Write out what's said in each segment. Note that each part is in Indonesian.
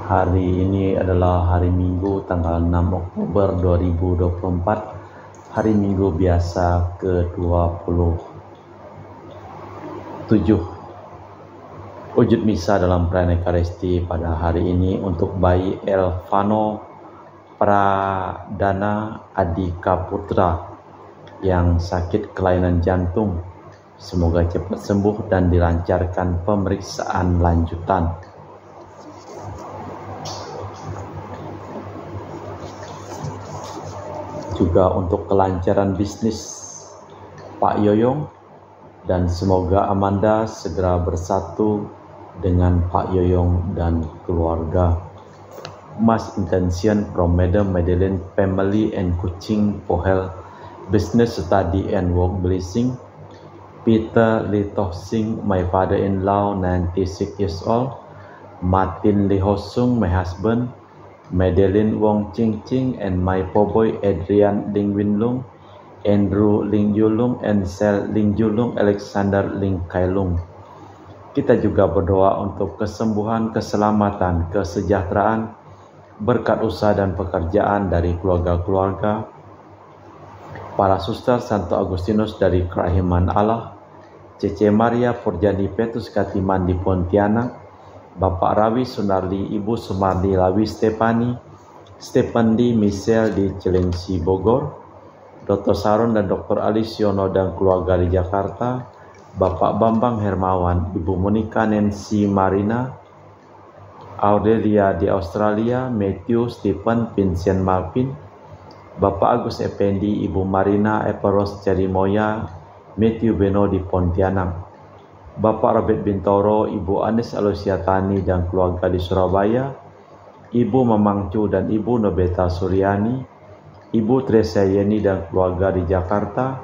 Hari ini adalah hari Minggu tanggal 6 Oktober 2024, hari Minggu biasa ke-27. Wujud misa dalam perayaan Ekaristi pada hari ini untuk bayi Elvano Pradana Adika Putra yang sakit kelainan jantung. Semoga cepat sembuh dan dilancarkan pemeriksaan lanjutan. Juga untuk kelancaran bisnis Pak Yoyong, dan semoga Amanda segera bersatu dengan Pak Yoyong dan keluarga. Mas intention from Madam Madeleine family and Kuching Pohel business study and work blessing. Peter Lee Toh Sing, my father-in-law, 96 years old. Martin Lee Ho Sung, my husband. Madeline Wong Ching Ching and my poboy Adrian Ling Win Lung, Andrew Ling Yulung, and Sel Ling Julung, Alexander Ling Kailung. Kita juga berdoa untuk kesembuhan, keselamatan, kesejahteraan, berkat usaha dan pekerjaan dari keluarga-keluarga, para suster Santo Agustinus dari Kerahiman Allah, Cece Maria Purjani Petrus Katiman di Pontianak, Bapak Rawi Sunardi, Ibu Sumardi Lawi Stepani, Stephen D. Michelle di Cilengsi Bogor, Dr. Saron dan Dr. Alisiono dan keluarga di Jakarta, Bapak Bambang Hermawan, Ibu Monica Nancy Marina, Aurelia di Australia, Matthew Stephen Vincent Marvin, Bapak Agus Effendi, Ibu Marina Eperos Cerimoya, Matthew Beno di Pontianak, Bapak Robert Bintoro, Ibu Anis Alusiatani dan keluarga di Surabaya, Ibu Mamang Cu dan Ibu Nobeta Suryani, Ibu Tresia Yeni dan keluarga di Jakarta,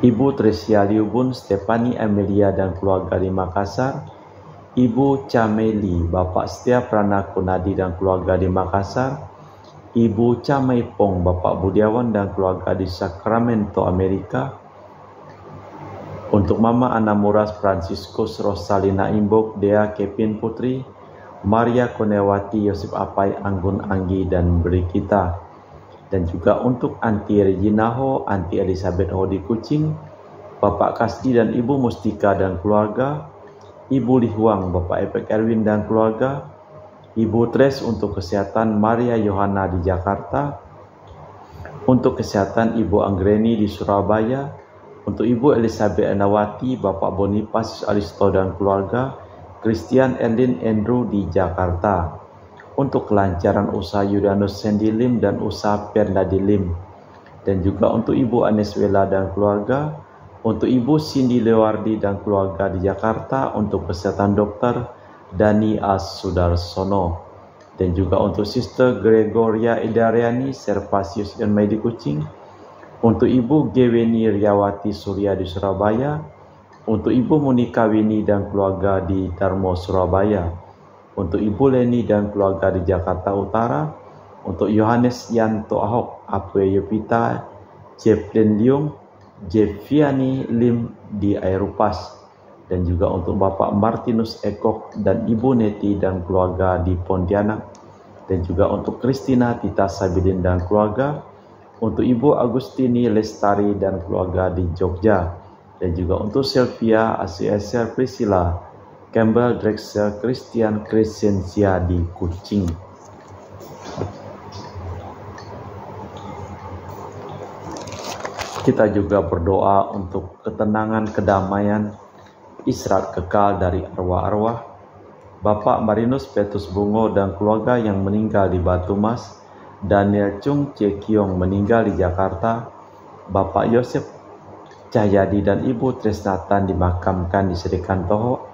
Ibu Tresia Liubun, Stefani Amelia dan keluarga di Makassar, Ibu Cameli, Bapak Setia Prana Kunadi dan keluarga di Makassar, Ibu Camaipong, Bapak Budiawan dan keluarga di Sacramento, Amerika. Untuk Mama Ana Muras Franciscus Rosalina Imbok, Dea Kevin Putri, Maria Konewati, Yosef Apai, Anggun Anggi dan Brikita. Dan juga untuk Anti Regina Ho, Anti Elizabeth Ho di Kuching, Bapak Kasdi dan Ibu Mustika dan keluarga, Ibu Lihuang, Bapak Epek Erwin dan keluarga, Ibu Tres untuk kesehatan Maria Yohana di Jakarta, untuk kesehatan Ibu Anggreni di Surabaya, untuk Ibu Elizabeth Anawati, Bapak Boniface Alisto dan keluarga, Christian Erlin Andrew di Jakarta, untuk kelancaran usaha Yudanus Sandy Lim dan usaha Pernadi Lim, dan juga untuk Ibu Aneswela dan keluarga, untuk Ibu Cindy Lewardi dan keluarga di Jakarta, untuk kesehatan Dr. Dani As Sudarsono, dan juga untuk Sister Gregoria Idariani, Servasius dan Medi Kuching, untuk Ibu Geweni Riawati Surya di Surabaya, untuk Ibu Monika Wini dan keluarga di Darmo Surabaya, untuk Ibu Leni dan keluarga di Jakarta Utara, untuk Yohanes Yanto Ahok, Apwe Yopita, Jefflin Liung, Jeffiani Lim di Airupas, dan juga untuk Bapak Martinus Ekok dan Ibu Neti dan keluarga di Pontianak, dan juga untuk Christina Tita Sabilin dan keluarga, untuk Ibu Agustini Lestari dan keluarga di Jogja, dan juga untuk Sylvia Asieser Priscilla, Campbell Drexel Christian Crescencia di Kuching. Kita juga berdoa untuk ketenangan, kedamaian, istirahat kekal dari arwah-arwah Bapak Marinus Petrus Bungo dan keluarga yang meninggal di Batu Mas, Daniel Chung Che Kiong meninggal di Jakarta, Bapak Yosef Cahyadi dan Ibu Tresnatan dimakamkan di Serikan Toho,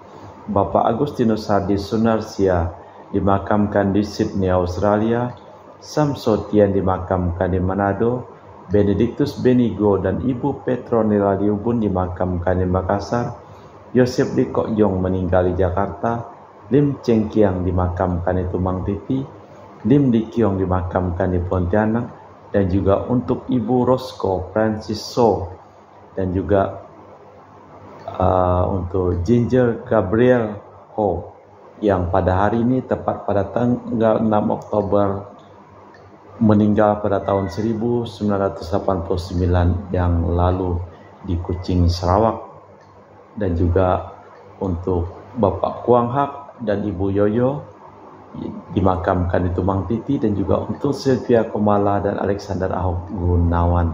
Bapak Agustinus Hardi Sunarsia dimakamkan di Sydney, Australia, Samsotian dimakamkan di Manado, Benedictus Benigo dan Ibu Petronella Liubun dimakamkan di Makassar, Yosef Lee Kok Yong meninggal di Jakarta, Lim Cheng Kiang dimakamkan di Tumang Titi, Lim Di Kiong dimakamkan di Pontianak, dan juga untuk Ibu Roscoe Francis So, dan juga untuk Ginger Gabriel Ho yang pada hari ini tepat pada tanggal 6 Oktober meninggal pada tahun 1989 yang lalu di Kuching, Sarawak. Dan juga untuk Bapak Kuang Hak dan Ibu Yoyo dimakamkan di Tumang Titi, dan juga untuk Sylvia Komala dan Alexander Ahok Gunawan.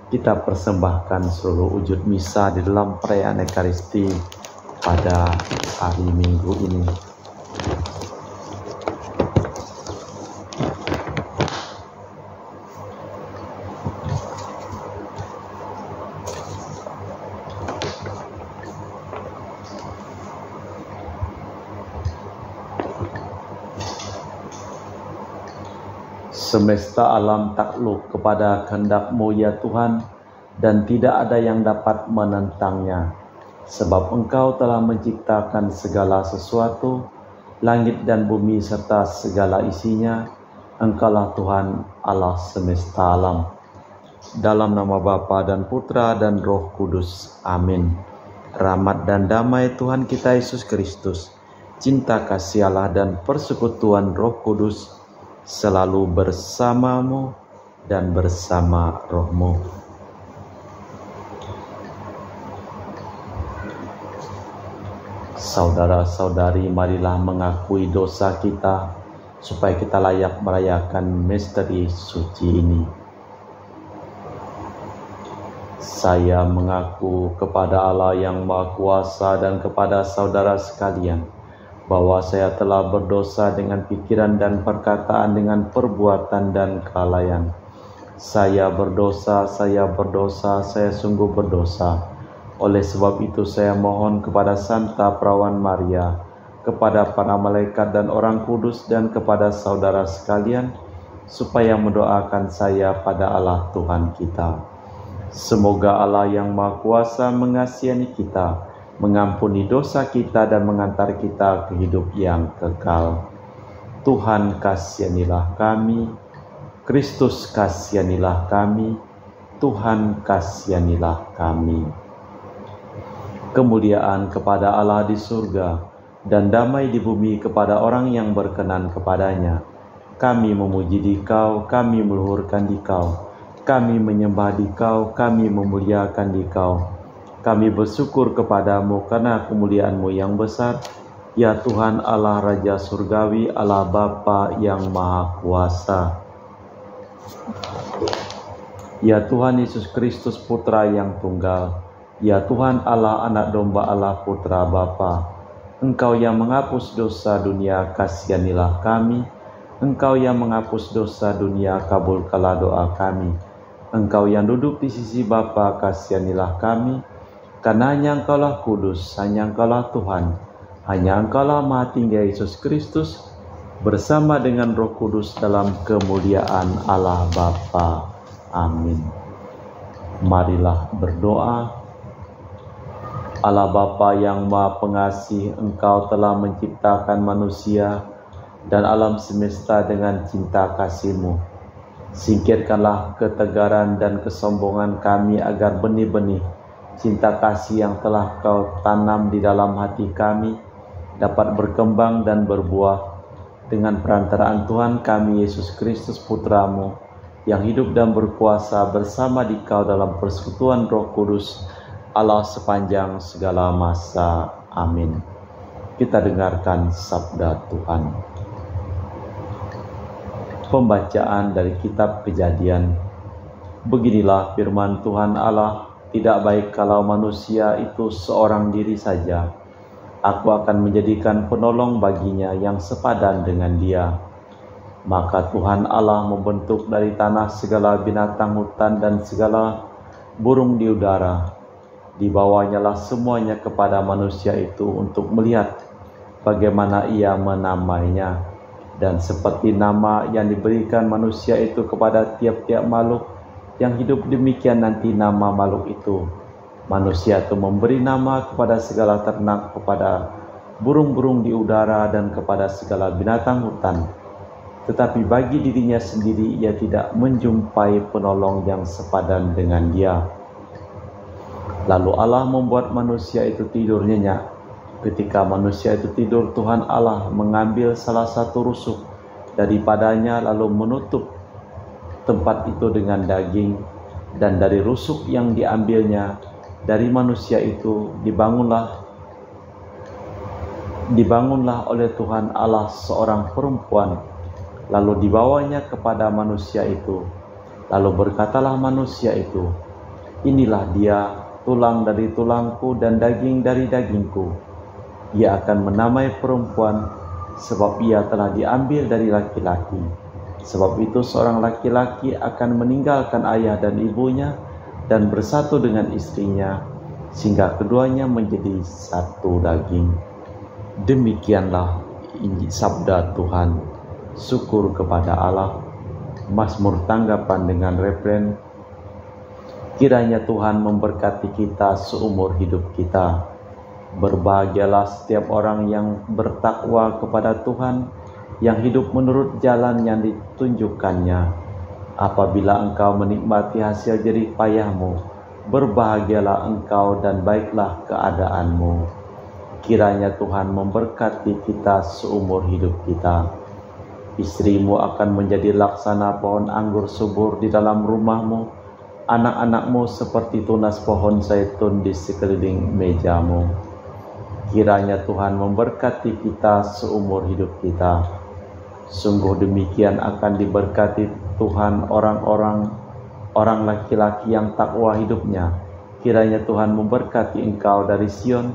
Kita persembahkan seluruh wujud misa di dalam perayaan Ekaristi pada hari Minggu ini. Semesta alam takluk kepada kehendak-Mu ya Tuhan, dan tidak ada yang dapat menentangnya. Sebab Engkau telah menciptakan segala sesuatu, langit dan bumi serta segala isinya. Engkaulah Tuhan Allah semesta alam. Dalam nama Bapa dan Putra dan Roh Kudus. Amin. Rahmat dan damai Tuhan kita Yesus Kristus, cinta kasih Allah dan persekutuan Roh Kudus selalu bersamamu dan bersama rohmu. Saudara-saudari, marilah mengakui dosa kita supaya kita layak merayakan misteri suci ini. Saya mengaku kepada Allah yang Maha Kuasa dan kepada saudara sekalian bahwa saya telah berdosa dengan pikiran dan perkataan, dengan perbuatan dan kelalaian. Saya berdosa, saya sungguh berdosa. Oleh sebab itu saya mohon kepada Santa Perawan Maria, kepada para malaikat dan orang kudus, dan kepada saudara sekalian, supaya mendoakan saya pada Allah Tuhan kita. Semoga Allah yang Maha Kuasa mengasihi kita, mengampuni dosa kita, dan mengantar kita ke hidup yang kekal. Tuhan kasihanilah kami, Kristus kasihanilah kami, Tuhan kasihanilah kami. Kemuliaan kepada Allah di surga, dan damai di bumi kepada orang yang berkenan kepadanya. Kami memuji Dikau, kami meluhurkan Dikau, kami menyembah Dikau, kami memuliakan Dikau. Kami bersyukur kepadamu karena kemuliaan-Mu yang besar, ya Tuhan Allah Raja Surgawi, Allah Bapa yang Maha Kuasa. Ya Tuhan Yesus Kristus Putra yang Tunggal, ya Tuhan Allah Anak Domba Allah Putra Bapa. Engkau yang menghapus dosa dunia, kasihanilah kami. Engkau yang menghapus dosa dunia, kabulkanlah doa kami. Engkau yang duduk di sisi Bapa, kasihanilah kami. Karena hanya Engkaulah kudus, hanya Engkaulah Tuhan, hanya Engkaulah Maha Tinggi Yesus Kristus, bersama dengan Roh Kudus dalam kemuliaan Allah Bapa. Amin. Marilah berdoa. Allah Bapa yang Maha Pengasih, Engkau telah menciptakan manusia dan alam semesta dengan cinta kasih-Mu. Singkirkanlah ketegaran dan kesombongan kami agar benih-benih cinta kasih yang telah Kau tanam di dalam hati kami dapat berkembang dan berbuah dengan perantaraan Tuhan kami Yesus Kristus Putra-Mu yang hidup dan berkuasa bersama Dikau dalam persekutuan Roh Kudus Allah sepanjang segala masa. Amin. Kita dengarkan sabda Tuhan. Pembacaan dari kitab Kejadian. Beginilah firman Tuhan Allah. Tidak baik kalau manusia itu seorang diri saja. Aku akan menjadikan penolong baginya yang sepadan dengan dia. Maka Tuhan Allah membentuk dari tanah segala binatang hutan dan segala burung di udara. Dibawanyalah semuanya kepada manusia itu untuk melihat bagaimana ia menamainya. Dan seperti nama yang diberikan manusia itu kepada tiap-tiap makhluk yang hidup, demikian nanti nama makhluk itu. Manusia itu memberi nama kepada segala ternak, kepada burung-burung di udara, dan kepada segala binatang hutan. Tetapi bagi dirinya sendiri ia tidak menjumpai penolong yang sepadan dengan dia. Lalu Allah membuat manusia itu tidur nyenyak, Ketika manusia itu tidur, Tuhan Allah mengambil salah satu rusuk daripadanya lalu menutup tempat itu dengan daging, dan dari rusuk yang diambilnya dari manusia itu dibangunlah oleh Tuhan Allah seorang perempuan, lalu dibawanya kepada manusia itu. Lalu berkatalah manusia itu, "Inilah dia, tulang dari tulangku dan daging dari dagingku. Ia akan menamai perempuan, sebab ia telah diambil dari laki-laki. Sebab itu seorang laki-laki akan meninggalkan ayah dan ibunya dan bersatu dengan istrinya, sehingga keduanya menjadi satu daging." Demikianlah sabda Tuhan. Syukur kepada Allah. Mazmur tanggapan dengan refren, kiranya Tuhan memberkati kita seumur hidup kita. Berbahagialah setiap orang yang bertakwa kepada Tuhan, yang hidup menurut jalan yang ditunjukkannya. Apabila engkau menikmati hasil jerih payahmu, berbahagialah engkau dan baiklah keadaanmu. Kiranya Tuhan memberkati kita seumur hidup kita. Istrimu akan menjadi laksana pohon anggur subur di dalam rumahmu, anak-anakmu seperti tunas pohon zaitun di sekeliling mejamu. Kiranya Tuhan memberkati kita seumur hidup kita. Sungguh demikian akan diberkati Tuhan orang laki-laki yang takwa hidupnya. Kiranya Tuhan memberkati engkau dari Sion,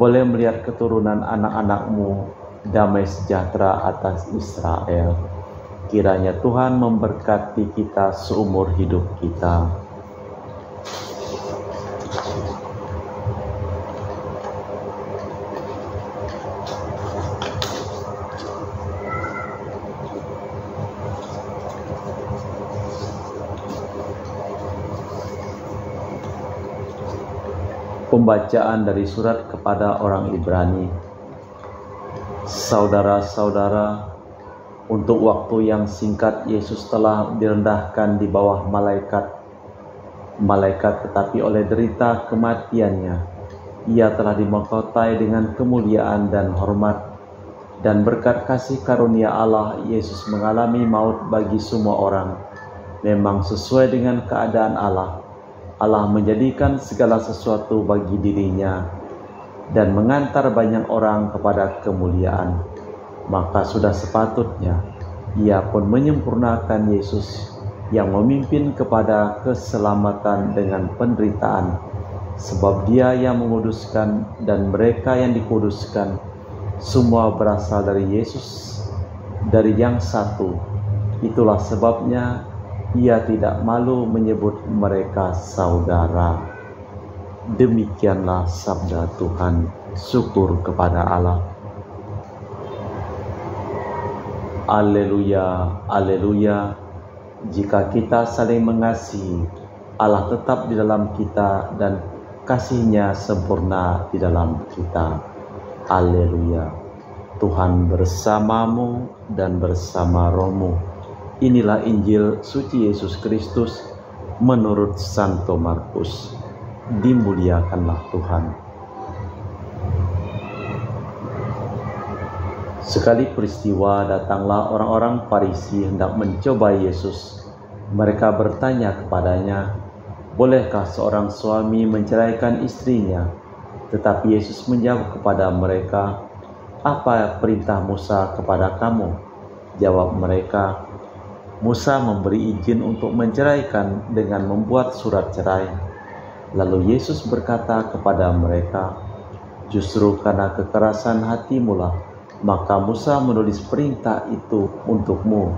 boleh melihat keturunan anak-anakmu, damai sejahtera atas Israel. Kiranya Tuhan memberkati kita seumur hidup kita. Pembacaan dari surat kepada orang Ibrani. Saudara-saudara, untuk waktu yang singkat Yesus telah direndahkan di bawah malaikat, tetapi oleh derita kematiannya ia telah dimahkotai dengan kemuliaan dan hormat, dan berkat kasih karunia Allah Yesus mengalami maut bagi semua orang. Memang sesuai dengan keadaan Allah menjadikan segala sesuatu bagi dirinya dan mengantar banyak orang kepada kemuliaan. Maka sudah sepatutnya ia pun menyempurnakan Yesus yang memimpin kepada keselamatan dengan penderitaan, sebab Dia yang menguduskan dan mereka yang dikuduskan semua berasal dari Yesus, dari yang satu. Itulah sebabnya Ia tidak malu menyebut mereka saudara. Demikianlah sabda Tuhan. Syukur kepada Allah. Haleluya, haleluya. Jika kita saling mengasihi, Allah tetap di dalam kita dan kasih-Nya sempurna di dalam kita. Haleluya. Tuhan bersamamu dan bersama rohmu. Inilah Injil suci Yesus Kristus menurut Santo Markus. Dimuliakanlah Tuhan. Sekali peristiwa datanglah orang-orang Farisi hendak mencoba Yesus. Mereka bertanya kepadanya, "Bolehkah seorang suami menceraikan istrinya?" Tetapi Yesus menjawab kepada mereka, "Apa perintah Musa kepada kamu?" Jawab mereka, "Musa memberi izin untuk menceraikan dengan membuat surat cerai." Lalu Yesus berkata kepada mereka, "Justru karena kekerasan hatimulah, maka Musa menulis perintah itu untukmu.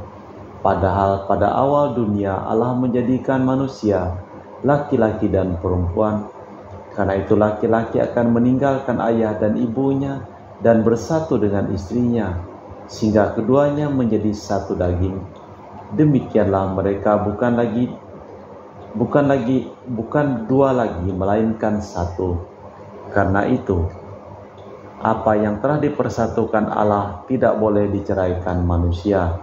Padahal pada awal dunia Allah menjadikan manusia, laki-laki dan perempuan. Karena itu laki-laki akan meninggalkan ayah dan ibunya dan bersatu dengan istrinya, sehingga keduanya menjadi satu daging. Demikianlah mereka bukan dua lagi, melainkan satu. Karena itu, apa yang telah dipersatukan Allah tidak boleh diceraikan manusia."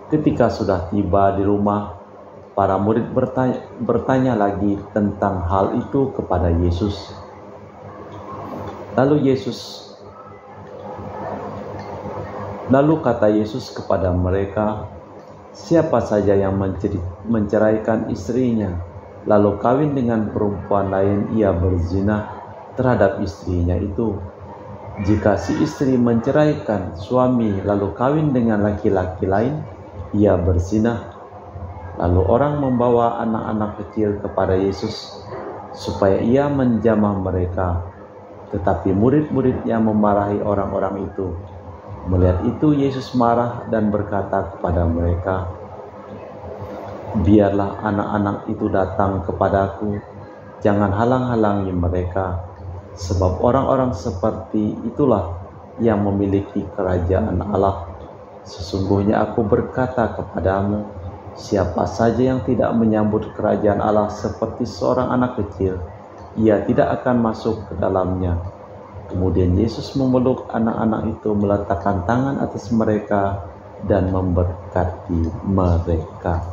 Ketika sudah tiba di rumah, para murid bertanya lagi tentang hal itu kepada Yesus. Lalu kata Yesus kepada mereka, siapa saja yang menceraikan istrinya, lalu kawin dengan perempuan lain, ia berzina terhadap istrinya itu. Jika si istri menceraikan suami lalu kawin dengan laki-laki lain, ia berzina. Lalu orang membawa anak-anak kecil kepada Yesus supaya ia menjamah mereka. Tetapi murid-muridnya memarahi orang-orang itu. Melihat itu Yesus marah dan berkata kepada mereka, biarlah anak-anak itu datang kepadaku, jangan halang-halangi mereka, sebab orang-orang seperti itulah yang memiliki kerajaan Allah. Sesungguhnya aku berkata kepadamu, siapa saja yang tidak menyambut kerajaan Allah seperti seorang anak kecil, ia tidak akan masuk ke dalamnya. Kemudian Yesus memeluk anak-anak itu, meletakkan tangan atas mereka dan memberkati mereka.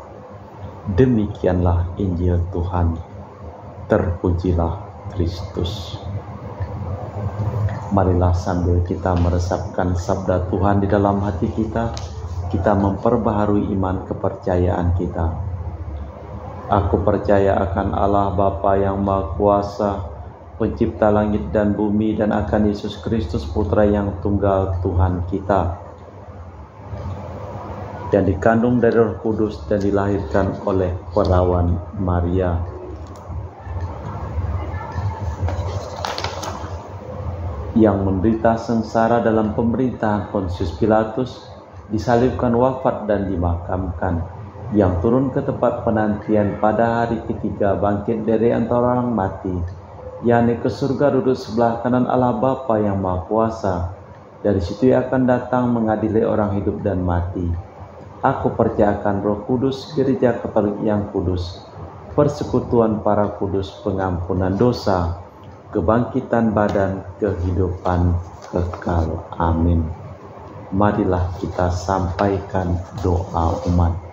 Demikianlah Injil Tuhan. Terpujilah Kristus. Marilah sambil kita meresapkan sabda Tuhan di dalam hati kita, kita memperbaharui iman kepercayaan kita. Aku percaya akan Allah Bapa yang Maha Kuasa, Pencipta langit dan bumi, dan akan Yesus Kristus Putra yang tunggal Tuhan kita, yang dikandung dari Roh Kudus dan dilahirkan oleh perawan Maria, yang menderita sengsara dalam pemerintahan Pontius Pilatus, disalibkan, wafat dan dimakamkan, yang turun ke tempat penantian pada hari ketiga, bangkit dari antara orang mati, yang naik ke surga, duduk sebelah kanan Allah Bapa yang Maha Kuasa. Dari situ ia akan datang mengadili orang hidup dan mati. Aku percaya akan Roh Kudus, gereja Katolik yang kudus, persekutuan para kudus, pengampunan dosa, kebangkitan badan, kehidupan kekal. Amin. Marilah kita sampaikan doa umat.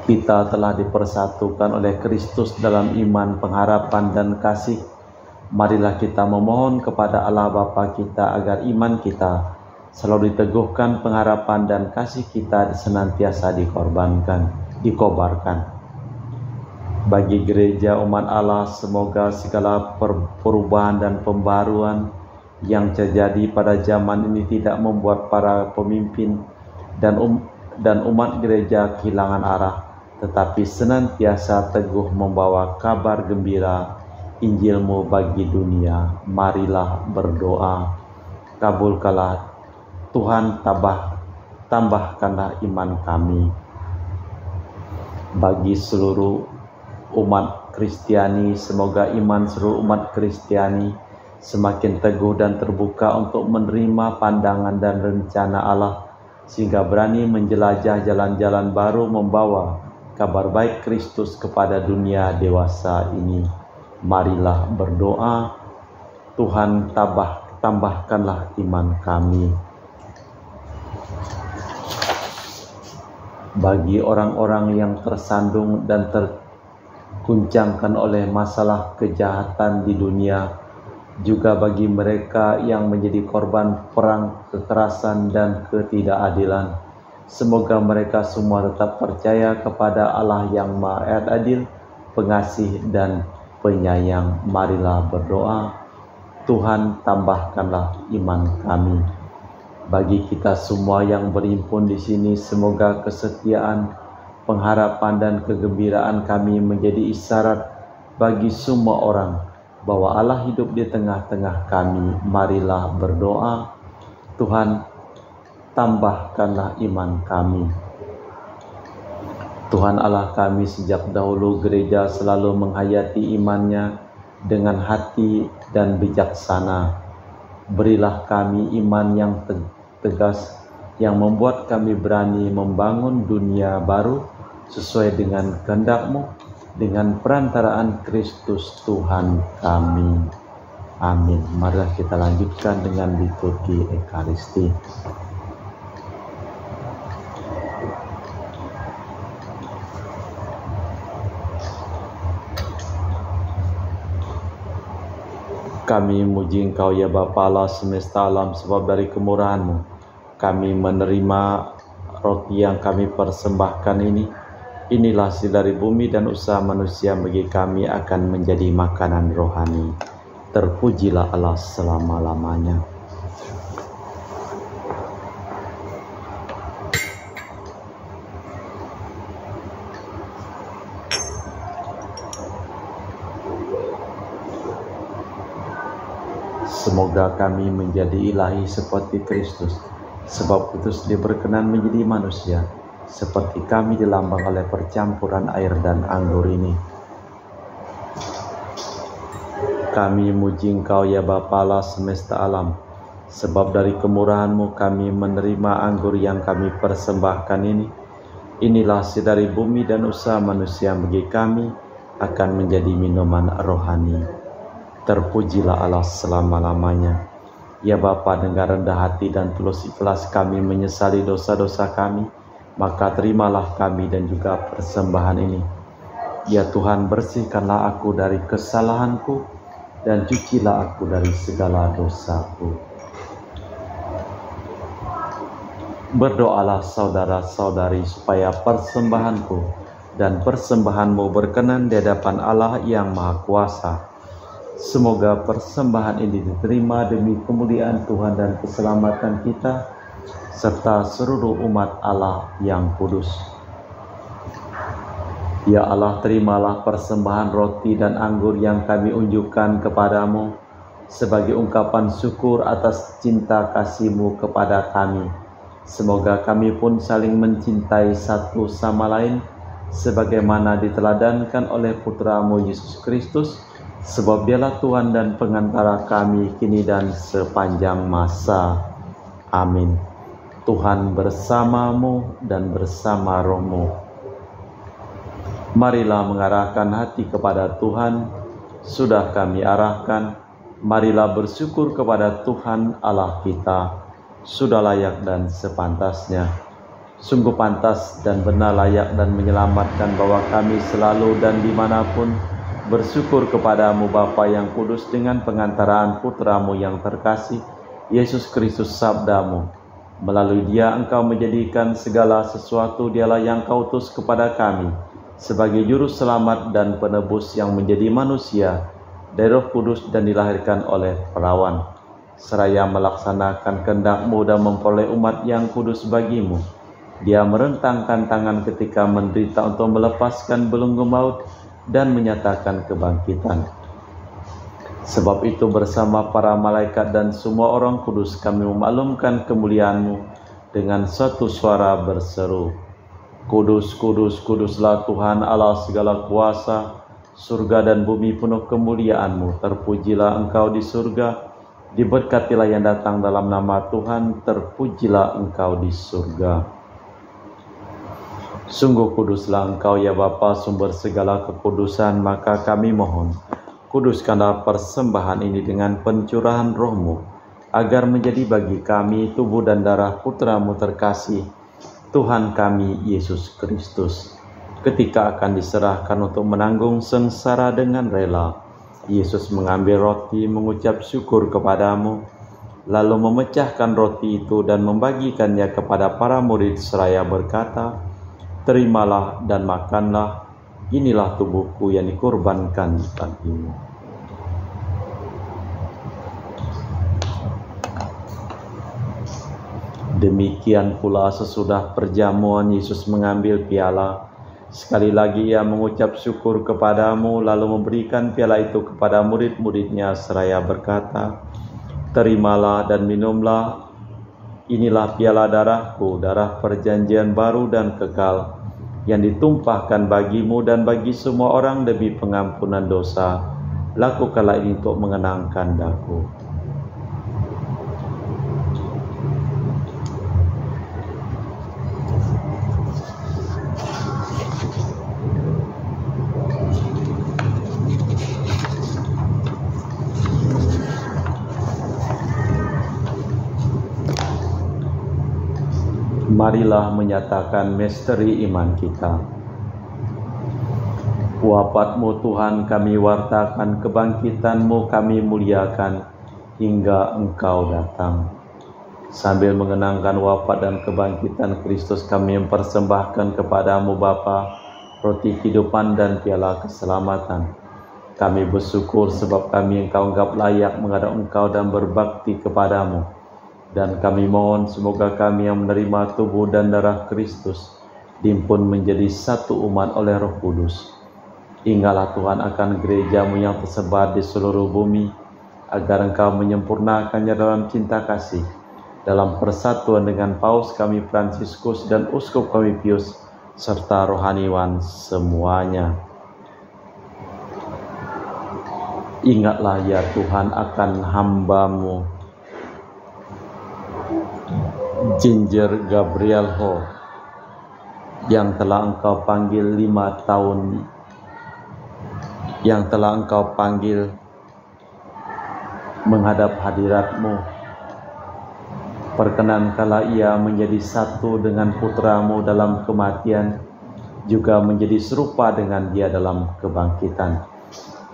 Kita telah dipersatukan oleh Kristus dalam iman, pengharapan, dan kasih. Marilah kita memohon kepada Allah Bapa kita agar iman kita selalu diteguhkan, pengharapan dan kasih kita senantiasa dikobarkan. Bagi gereja umat Allah, semoga segala perubahan dan pembaruan yang terjadi pada zaman ini tidak membuat para pemimpin dan umat gereja kehilangan arah, tetapi senantiasa teguh membawa kabar gembira Injil-Mu bagi dunia. Marilah berdoa. Kabulkanlah Tuhan, tambahkanlah iman kami. Bagi seluruh umat Kristiani, semoga iman seluruh umat Kristiani semakin teguh dan terbuka untuk menerima pandangan dan rencana Allah, sehingga berani menjelajah jalan-jalan baru membawa kabar baik Kristus kepada dunia dewasa ini. Marilah berdoa. Tuhan, tambahkanlah iman kami. Bagi orang-orang yang tersandung dan terguncangkan oleh masalah kejahatan di dunia, juga bagi mereka yang menjadi korban perang, kekerasan, dan ketidakadilan, semoga mereka semua tetap percaya kepada Allah yang Maha Adil, Pengasih, dan Penyayang. Marilah berdoa. Tuhan, tambahkanlah iman kami. Bagi kita semua yang berhimpun di sini, semoga kesetiaan, pengharapan, dan kegembiraan kami menjadi isyarat bagi semua orang bahwa Allah hidup di tengah-tengah kami. Marilah berdoa. Tuhan, tambahkanlah iman kami. Tuhan Allah kami, sejak dahulu gereja selalu menghayati imannya dengan hati dan bijaksana. Berilah kami iman yang tegas, yang membuat kami berani membangun dunia baru sesuai dengan kehendak-Mu, dengan perantaraan Kristus Tuhan kami. Amin. Mari kita lanjutkan dengan liturgi Ekaristi. Kami muji Engkau ya Bapa Allah semesta alam, sebab dari kemurahan-Mu kami menerima roti yang kami persembahkan ini. Inilah hasil dari bumi dan usaha manusia bagi kami akan menjadi makanan rohani. Terpujilah Allah selama-lamanya. Semoga kami menjadi ilahi seperti Kristus, sebab Kristus berkenan menjadi manusia, seperti kami dilambang oleh percampuran air dan anggur ini. Kami muji Engkau ya Bapa Allah semesta alam, sebab dari kemurahan-Mu kami menerima anggur yang kami persembahkan ini. Inilah hasil dari bumi dan usaha manusia bagi kami akan menjadi minuman rohani. Terpujilah Allah selama-lamanya. Ya Bapa, dengan rendah hati dan tulus ikhlas kami menyesali dosa-dosa kami, maka terimalah kami dan juga persembahan ini. Ya Tuhan, bersihkanlah aku dari kesalahanku dan cucilah aku dari segala dosaku. Berdoalah saudara-saudari supaya persembahanku dan persembahanmu berkenan di hadapan Allah yang Maha Kuasa. Semoga persembahan ini diterima demi kemuliaan Tuhan dan keselamatan kita, serta seluruh umat Allah yang kudus. Ya Allah, terimalah persembahan roti dan anggur yang kami unjukkan kepadamu sebagai ungkapan syukur atas cinta kasih-Mu kepada kami. Semoga kami pun saling mencintai satu sama lain, sebagaimana diteladankan oleh Putra-Mu Yesus Kristus, sebab Dialah Tuhan dan pengantara kami kini dan sepanjang masa. Amin. Tuhan bersamamu dan bersama rohmu. Marilah mengarahkan hati kepada Tuhan. Sudah kami arahkan, marilah bersyukur kepada Tuhan Allah kita. Sudah layak dan sepantasnya. Sungguh pantas dan benar, layak dan menyelamatkan bahwa kami selalu dan dimanapun bersyukur kepadamu Bapa yang kudus, dengan pengantaraan Putra-Mu yang terkasih, Yesus Kristus Sabda-Mu. Melalui Dia Engkau menjadikan segala sesuatu. Dialah yang Kau utus kepada kami sebagai juru selamat dan penebus yang menjadi manusia dari Roh Kudus dan dilahirkan oleh perawan, seraya melaksanakan kehendak-Mu dan memperoleh umat yang kudus bagi-Mu. Dia merentangkan tangan ketika menderita untuk melepaskan belenggu maut dan menyatakan kebangkitan. Sebab itu bersama para malaikat dan semua orang kudus kami memaklumkan kemuliaan-Mu dengan satu suara berseru, Kudus, kudus, kuduslah Tuhan Allah segala kuasa, surga dan bumi penuh kemuliaan-Mu. Terpujilah Engkau di surga, diberkatilah yang datang dalam nama Tuhan, terpujilah Engkau di surga. Sungguh kuduslah Engkau ya Bapa, sumber segala kekudusan, maka kami mohon, kuduskanlah persembahan ini dengan pencurahan Roh-Mu, agar menjadi bagi kami tubuh dan darah Putra-Mu terkasih, Tuhan kami Yesus Kristus. Ketika akan diserahkan untuk menanggung sengsara dengan rela, Yesus mengambil roti, mengucap syukur kepadamu, lalu memecahkan roti itu dan membagikannya kepada para murid seraya berkata, Terimalah dan makanlah, inilah tubuhku yang dikorbankan bagimu. Demikian pula sesudah perjamuan Yesus mengambil piala. Sekali lagi Ia mengucap syukur kepadamu, lalu memberikan piala itu kepada murid-muridnya seraya berkata, Terimalah dan minumlah, inilah piala darahku, darah perjanjian baru dan kekal, yang ditumpahkan bagimu dan bagi semua orang demi pengampunan dosa. Lakukanlah ini untuk mengenangkan daku. Marilah menyatakan misteri iman kita. Wafat-Mu Tuhan kami wartakan, kebangkitan-Mu kami muliakan hingga Engkau datang. Sambil mengenangkan wafat dan kebangkitan Kristus, kami mempersembahkan kepada-Mu Bapa roti kehidupan dan piala keselamatan. Kami bersyukur sebab kami Engkau anggap layak menghadap Engkau dan berbakti kepada-Mu. Dan kami mohon semoga kami yang menerima tubuh dan darah Kristus dihimpun menjadi satu umat oleh Roh Kudus. Ingatlah Tuhan akan gereja-Mu yang tersebar di seluruh bumi, agar Engkau menyempurnakannya dalam cinta kasih, dalam persatuan dengan Paus kami Fransiskus dan Uskup kami Pius, serta rohaniwan semuanya. Ingatlah ya Tuhan akan hamba-Mu, Ginger Gabriel Ho, yang telah Engkau panggil 5 tahun, yang telah Engkau panggil menghadap hadirat-Mu. Perkenankanlah ia menjadi satu dengan putra-Mu dalam kematian, juga menjadi serupa dengan Dia dalam kebangkitan.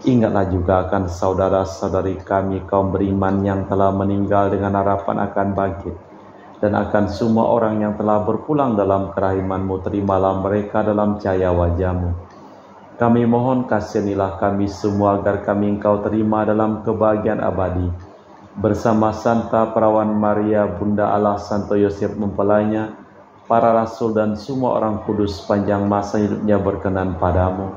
Ingatlah juga akan saudara-saudari kami kaum beriman yang telah meninggal dengan harapan akan bangkit, dan akan semua orang yang telah berpulang dalam kerahiman-Mu. Terimalah mereka dalam cahaya wajah-Mu. Kami mohon kasihanilah kami semua agar kami Engkau terima dalam kebahagiaan abadi, bersama Santa Perawan Maria, Bunda Allah, Santo Yosef mempelainya, para rasul dan semua orang kudus sepanjang masa hidupnya berkenan padamu.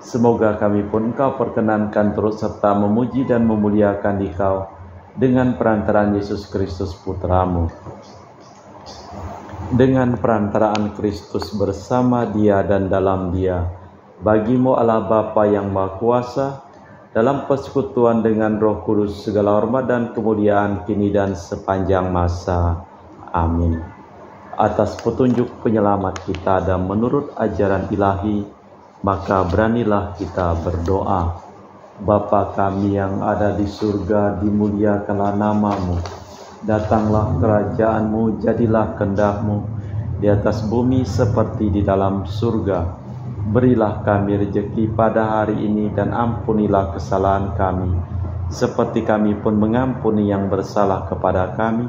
Semoga kami pun Engkau perkenankan turut serta memuji dan memuliakan Dikau dengan perantaraan Yesus Kristus Putra-Mu. Dengan perantaraan Kristus bersama Dia dan dalam Dia, bagi-Mu Allah Bapa yang Maha Kuasa, dalam persekutuan dengan Roh Kudus, segala hormat dan kemuliaan kini dan sepanjang masa. Amin. Atas petunjuk penyelamat kita dan menurut ajaran ilahi, maka beranilah kita berdoa. Bapa kami yang ada di surga, dimuliakanlah nama-Mu. Datanglah kerajaan-Mu, jadilah kehendak-Mu di atas bumi seperti di dalam surga. Berilah kami rejeki pada hari ini dan ampunilah kesalahan kami, seperti kami pun mengampuni yang bersalah kepada kami.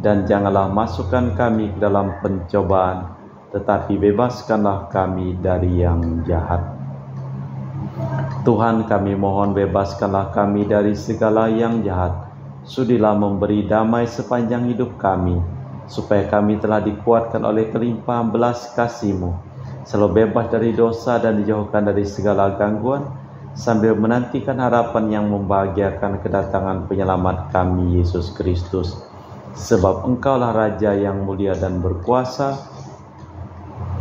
Dan janganlah masukkan kami ke dalam pencobaan, tetapi bebaskanlah kami dari yang jahat. Tuhan kami mohon bebaskanlah kami dari segala yang jahat. Sudilah memberi damai sepanjang hidup kami, supaya kami telah dikuatkan oleh kelimpahan belas kasih-Mu, selalu bebas dari dosa dan dijauhkan dari segala gangguan, sambil menantikan harapan yang membahagiakan kedatangan penyelamat kami, Yesus Kristus. Sebab Engkaulah Raja yang mulia dan berkuasa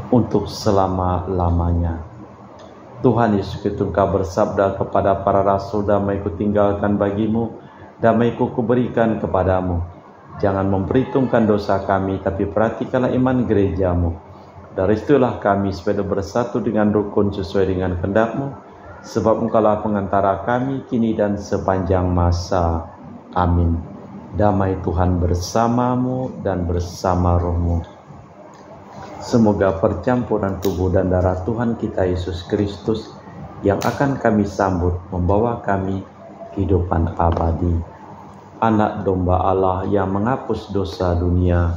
untuk selama-lamanya. Tuhan Yesus Kristus, Engkau bersabda kepada para rasul, damai-Ku tinggalkan bagi-Mu, damai-Ku kuberikan kepadamu. Jangan memperhitungkan dosa kami, tapi perhatikanlah iman gereja-Mu. Dari situlah kami supaya bersatu dengan rukun sesuai dengan kehendak-Mu, sebab Engkaulah pengantara kami kini dan sepanjang masa. Amin. Damai Tuhan bersamamu dan bersama roh-Mu. Semoga percampuran tubuh dan darah Tuhan kita Yesus Kristus yang akan kami sambut membawa kami kehidupan abadi. Anak domba Allah yang menghapus dosa dunia,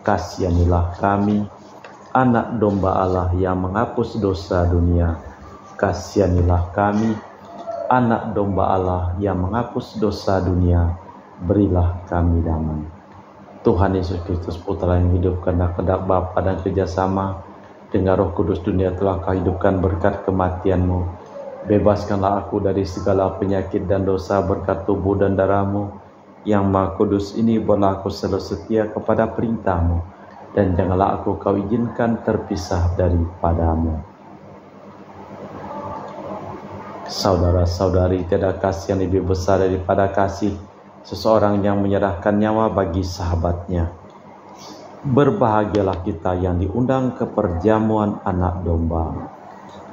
kasihanilah kami. Anak domba Allah yang menghapus dosa dunia, kasihanilah kami. Anak domba Allah yang menghapus dosa dunia, berilah kami damai. Tuhan Yesus Kristus, Putra yang hidup karena kehendak Bapa dan kerjasama dengan Roh Kudus, dunia telah Kau hidupkan berkat kematian-Mu. Bebaskanlah aku dari segala penyakit dan dosa berkat tubuh dan darah-Mu yang Maha Kudus ini. Buatlah aku selalu setia kepada perintah-Mu, dan janganlah aku Kau izinkan terpisah daripada-Mu. Saudara-saudari, tiada kasih yang lebih besar daripada kasih seseorang yang menyerahkan nyawa bagi sahabatnya. Berbahagialah kita yang diundang ke perjamuan anak domba.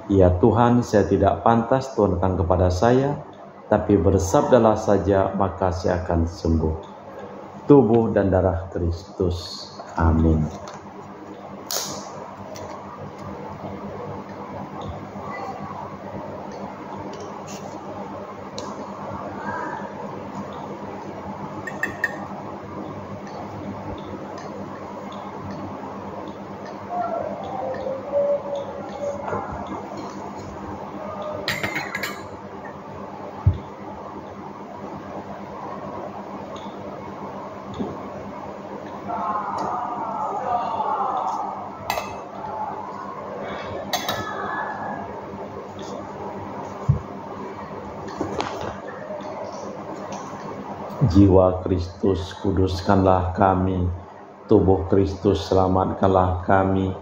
Ya Tuhan, saya tidak pantas turunkan kepada saya, tapi bersabdalah saja, maka saya akan sembuh. Tubuh dan darah Kristus. Amin. Jiwa Kristus, kuduskanlah kami. Tubuh Kristus, selamatkanlah kami.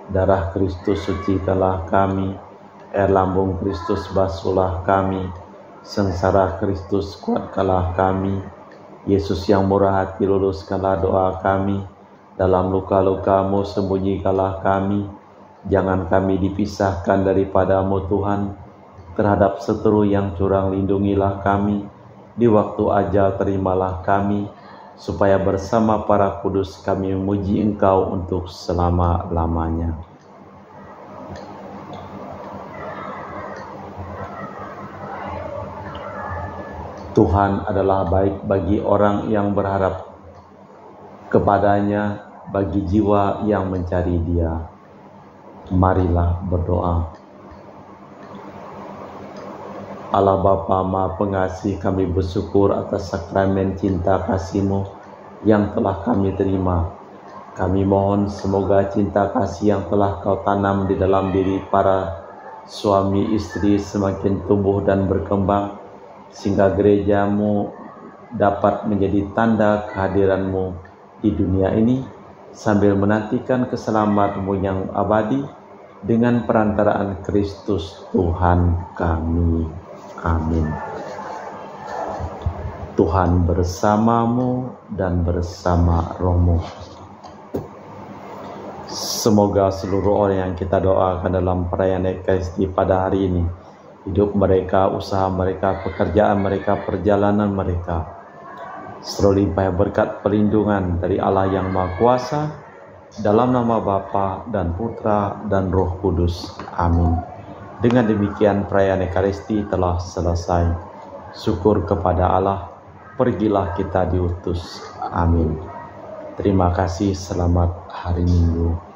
Darah Kristus, sucikanlah kami. Air lambung Kristus, basuhlah kami. Sengsara Kristus, kuatkanlah kami. Yesus yang murah hati, luluskanlah doa kami. Dalam luka-luka-Mu, sembunyikanlah kami. Jangan kami dipisahkan daripada-Mu Tuhan. Terhadap seteru yang curang, lindungilah kami. Di waktu ajal, terimalah kami, supaya bersama para kudus kami memuji Engkau untuk selama-lamanya. Tuhan adalah baik bagi orang yang berharap kepadanya, bagi jiwa yang mencari Dia. Marilah berdoa. Allah Bapa Maha Pengasih, kami bersyukur atas sakramen cinta kasih-Mu yang telah kami terima. Kami mohon semoga cinta kasih yang telah Kau tanam di dalam diri para suami istri semakin tumbuh dan berkembang, sehingga gereja-Mu dapat menjadi tanda kehadiran-Mu di dunia ini, sambil menantikan keselamatan-Mu yang abadi dengan perantaraan Kristus Tuhan kami. Amin. Tuhan bersamamu dan bersama rohmu. Semoga seluruh orang yang kita doakan dalam perayaan Ekaristi pada hari ini, hidup mereka, usaha mereka, pekerjaan mereka, perjalanan mereka, selalu limpah berkat perlindungan dari Allah yang Maha Kuasa, dalam nama Bapa dan Putra dan Roh Kudus. Amin. Dengan demikian perayaan Ekaristi telah selesai. Syukur kepada Allah, pergilah kita diutus. Amin. Terima kasih, selamat hari Minggu.